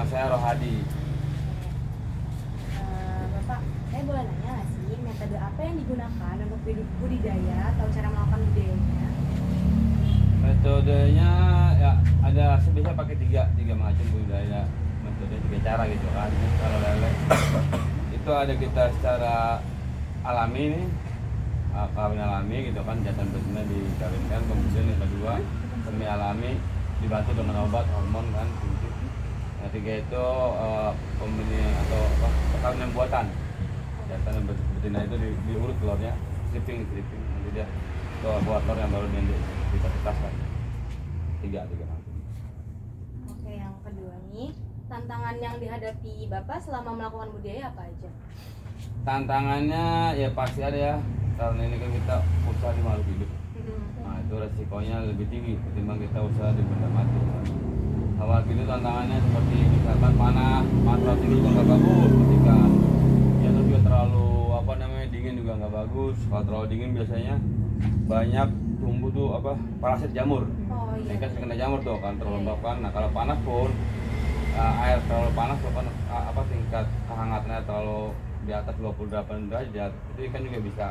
saya Rohadi. Bapak, saya boleh nanya nggak sih metode apa yang digunakan untuk budidaya atau cara melakukan budidayanya? Metodenya ya ada sebisa pakai tiga macam budidaya, metode tiga cara gitu kan. Kalau lele itu ada kita secara alami nih, kawin alami gitu kan, jantan betina dikawinkan. Kemudian yang kedua semi alami dibantu dengan obat hormon kan, suntik. Yang ketiga itu pembelian atau perkawinan buatan, jantan dan betina itu diurut telurnya, stripping nanti dia buat telur yang baru ditetaskan. Tiga macam. Oke, yang kedua nih, tantangan yang dihadapi Bapak selama melakukan budidaya apa aja? Tantangannya ya pasti ada ya, karena ini kan kita usaha di makhluk hidup. Nah itu resikonya lebih tinggi ketimbang kita usaha di benda mati. Awal itu tantangannya seperti misalkan panah terlalu tinggi juga nggak bagus, ketika ya juga terlalu dingin juga nggak bagus. Kalau terlalu dingin biasanya banyak tumbuh tuh parasit jamur. Oh iya. Ini kan kena jamur tuh kan terlembabkan. Nah kalau panas pun air terlalu panas tingkat kehangatannya terlalu di atas 28 derajat itu ikan juga bisa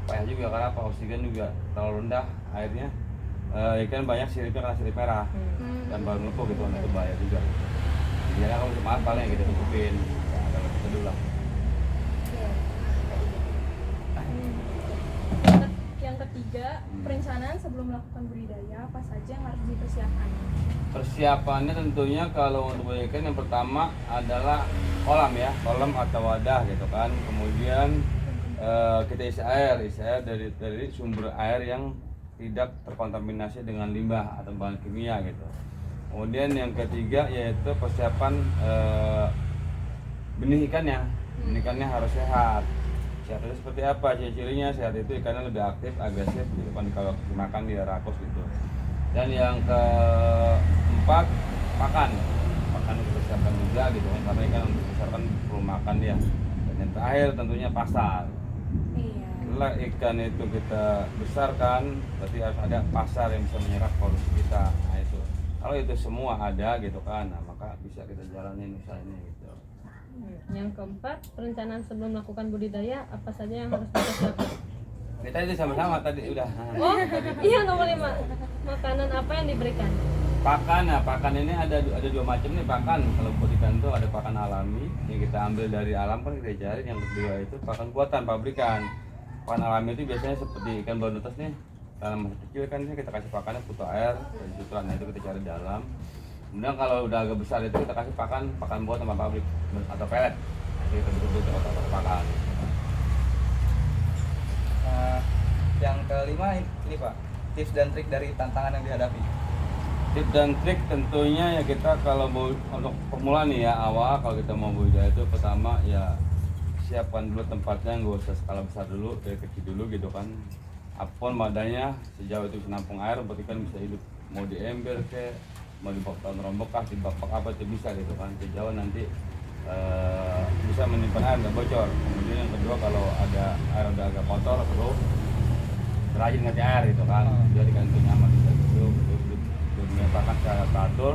payah juga, karena oksigen juga terlalu rendah airnya. Ikan banyak siripnya karena sirip merah dan baru melepuh gitu, nah itu bahaya juga. Jadi kalau maaf paling kita tutupin kalau kita dulu lah. Yang ketiga, perencanaan sebelum melakukan budidaya apa saja yang harus dipersiapkan? Persiapannya tentunya kalau untuk ikan yang pertama adalah kolam atau wadah gitu kan. Kemudian kita isi air dari sumber air yang tidak terkontaminasi dengan limbah atau bahan kimia gitu. Kemudian yang ketiga yaitu persiapan benih ikannya harus sehat. Sehat itu seperti apa? Ciri-cirinya sehat itu ikannya lebih aktif, agresif gitu kan, kalau dimakan dia rakus gitu. Dan yang keempat pakan dipersiapkan juga gitu kan, karena ikan untuk dipersiapkan perlu makan dia. Dan yang terakhir tentunya pasar. Iya. Setelah ikan itu kita besarkan, berarti harus ada pasar yang bisa menyerap produksi kita. Nah itu, kalau itu semua ada gitu kan, nah maka bisa kita jalanin usaha ini gitu. Yang keempat, perencanaan sebelum melakukan budidaya apa saja yang harus dipersiapkan? Kita itu sama-sama tadi udah. Oh iya, nomor 5, makanan apa yang diberikan? Pakan ini ada dua macam nih pakan. Kalau buat ikan tuh ada pakan alami yang kita ambil dari alam kan kita cari. Yang kedua itu pakan buatan pabrikan. Pakan alami itu biasanya seperti ikan baru netes nih, dalam masih kecil kan kita kasih pakannya putu air dan sutra, itu kita cari dalam. Kemudian kalau udah agak besar itu kita kasih pakan buatan tanpa pabrik atau pelet. Jadi kita betul-betul otak pakan. Yang kelima ini Pak, tips dan trik dari tantangan yang dihadapi. Tips dan trik tentunya ya kita kalau mau untuk pemula nih ya awal, kalau kita mau budidaya itu pertama ya siapkan dulu tempatnya, nggak usah skala besar dulu, dari kecil dulu gitu kan. Apapun badannya sejauh itu menampung air, berarti kan bisa hidup. Mau di ember ke, mau di bak bekas, di bak apa itu bisa gitu kan. Sejauh nanti bisa menyimpan air nggak bocor. Kemudian yang kedua kalau ada air udah agak kotor perlu rajin ngasih air gitu kan, biar ikan itu nyaman bisa gitu. Menyatakan secara teratur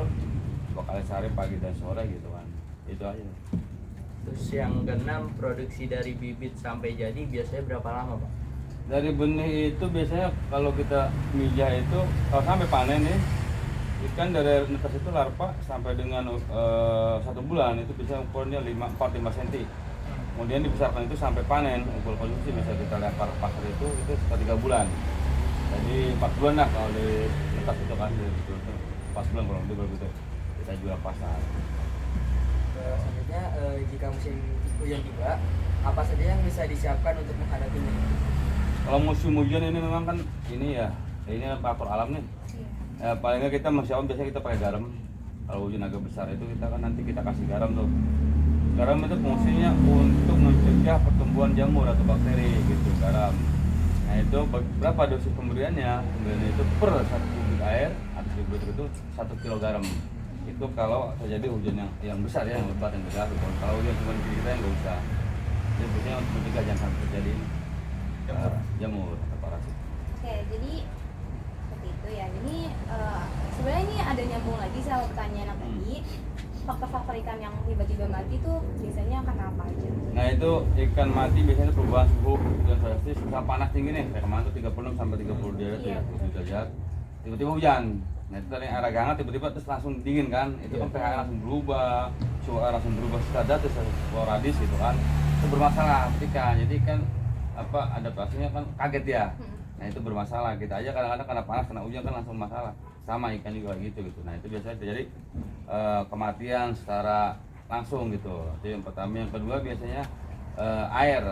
2 kali sehari pagi dan sore gitu kan, itu aja. Terus yang keenam, produksi dari bibit sampai jadi biasanya berapa lama Pak? Dari benih itu biasanya kalau kita mijah itu kalau sampai panen nih ikan dari netes itu larva sampai dengan 1 bulan itu bisa ukurnya 4-5 cm. Kemudian dibesarkan itu sampai panen, ukur konsumsi bisa kita lempar pasar itu sekitar 3 bulan. Jadi 4 bulan lah kalau di netes itu kan, 4 bulan kurang lebih baru gitu kita jual pasar. Selanjutnya jika musim hujan tiba, apa saja yang bisa disiapkan untuk menghadapinya? Kalau musim hujan ini memang kan ini ya, ini faktor alam nih. Ya, paling nggak kita masih biasanya kita pakai garam. Kalau hujan agak besar itu kita kan nanti kita kasih garam tuh. Garam itu fungsinya untuk mencegah pertumbuhan jamur atau bakteri gitu, garam. Nah itu berapa dosis pemberiannya? Pemberiannya itu per 1 kubik air atau kubik itu 1 kilo garam. Itu kalau terjadi hujan yang besar ya, yang lebat yang besar. Kalau hujan cuma di kita nggak usah. Jadi biasanya untuk mencegah jangan sampai terjadi jamur atau parasit. Oke, jadi seperti itu ya. Jadi sebenarnya ini ada nyambung lagi sama pertanyaan yang tadi. faktor-faktor ikan yang tiba-tiba mati tuh biasanya karena apa aja? Nah itu ikan mati biasanya perubahan suhu dan drastis, misalnya panas tinggi nih, kayak kemarin tuh 36 sampai 30 derajat Iya. ya, derajat. Tiba-tiba hujan. Nah itu tadi air agak hangat tiba-tiba terus langsung dingin kan, itu kan pH langsung berubah, suhu air langsung berubah secara terus sporadis gitu kan. Itu bermasalah ketika jadi kan apa adaptasinya kan kaget ya. Nah itu bermasalah, kita aja kadang-kadang karena panas kena hujan kan langsung masalah. Sama ikan juga gitu. Nah itu biasanya terjadi kematian secara langsung gitu. Itu yang pertama. Yang kedua biasanya air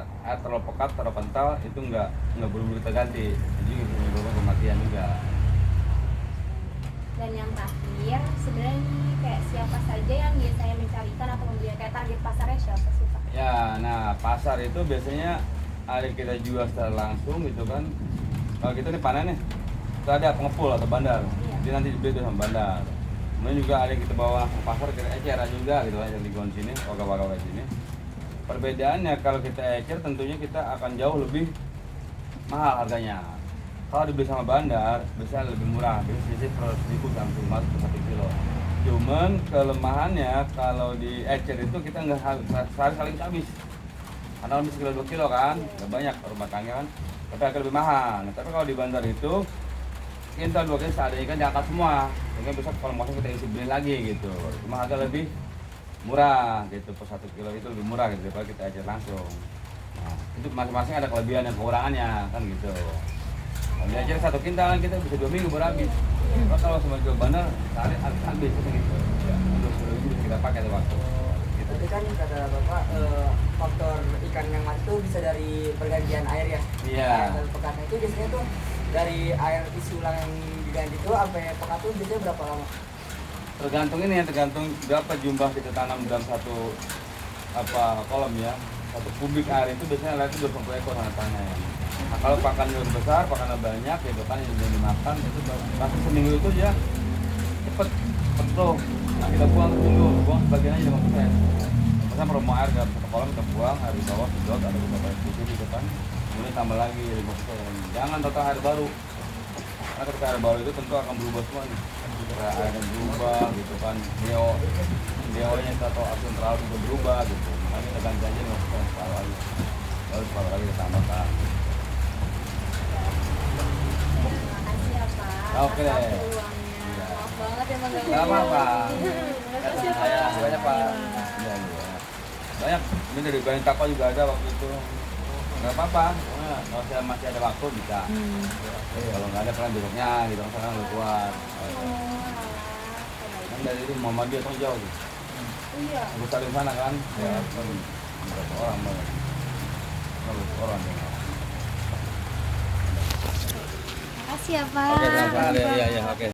terlalu pekat, terlalu kental itu nggak buru-buru terganti, jadi menyebabkan kematian juga. Dan yang terakhir, sebenarnya nih kayak siapa saja yang biasanya mencari ikan atau membeli kayak target pasarnya siapa sih Pak? Ya, nah pasar itu biasanya ada kita jual secara langsung gitu kan. Kalau kita nih panen nih, itu ada pengepul atau bandar. Iya. Jadi nanti dibeli tuh sama bandar. Kemudian juga ada yang kita bawa ke pasar, kita ecer juga gitu kan, yang di gon sini, warga-warga sini. Perbedaannya kalau kita ecer tentunya kita akan jauh lebih mahal harganya. Kalau dibeli sama bandar, biasanya lebih murah, biasanya 100.000 sampai 1 kilo. Cuman kelemahannya kalau di ecer itu kita nggak sekali habis. Karena habis kilo 2 kilo kan, nggak banyak rumah tangga kan, tapi agak lebih mahal. Nah, tapi kalau di bandar itu kita 2 kilo seadanya ikan diangkat semua, sehingga bisa kalau mau kita isi beli lagi gitu. Cuma harga lebih murah gitu, per 1 kilo itu lebih murah gitu daripada kita ecer langsung. Nah, itu masing-masing ada kelebihan dan kekurangannya kan gitu. Kalau di ecer 1 kintal kita bisa 2 minggu baru habis. Kalau sama jual bandar sehari habis gitu. Ya, 20 ribu bisa kita pakai tuh waktu. Gitu. Tadi kan kata Bapak faktor ikan yang mati itu bisa dari pergantian air ya. Iya. Air dan pekatnya itu biasanya tuh dari air isi ulang yang diganti itu sampai pekat tuh biasanya berapa lama? Tergantung ini ya, tergantung berapa jumlah kita tanam dalam satu kolam ya. Satu kubik air itu biasanya laku 20 ekor tanahnya. Nah kalau pakannya lebih besar, pakannya banyak gitu kan yang dimakan itu pasti seminggu itu dia cepet tuh. Nah kita buang sebagian aja 5%. Misalnya promo air dalam satu kolam kita buang, air di bawah sedot ada beberapa air putih gitu kan. Kemudian tambah lagi 5%. Jangan total air baru. Karena ketika air baru itu tentu akan berubah semua nih. Kayak air yang berubah gitu kan, DO-nya atau asin terlalu juga berubah gitu. Makanya kita ganti aja 5% separuh lagi. Lalu separuh lagi kita tambahkan. Terima kasih ya Pak. Oke. Atas peluangnya. Maaf banget ya Bang. Nggak apa-apa. Makasih Pak. Ya, banyak Pak. Iya, iya. Banyak, ini dari Bayan Tako juga ada waktu itu. Nggak apa-apa, kalau saya masih ada waktu bisa. Kalau nggak ada pelan besoknya gitu, sekarang udah kuat. Kan dari itu Muhammadiyah tuh jauh gitu. Iya. Aku saling sana kan, ya kan berapa orang banyak. Berapa orang ya. Makasih ya Pak. Oke, sama-sama. Iya, oke.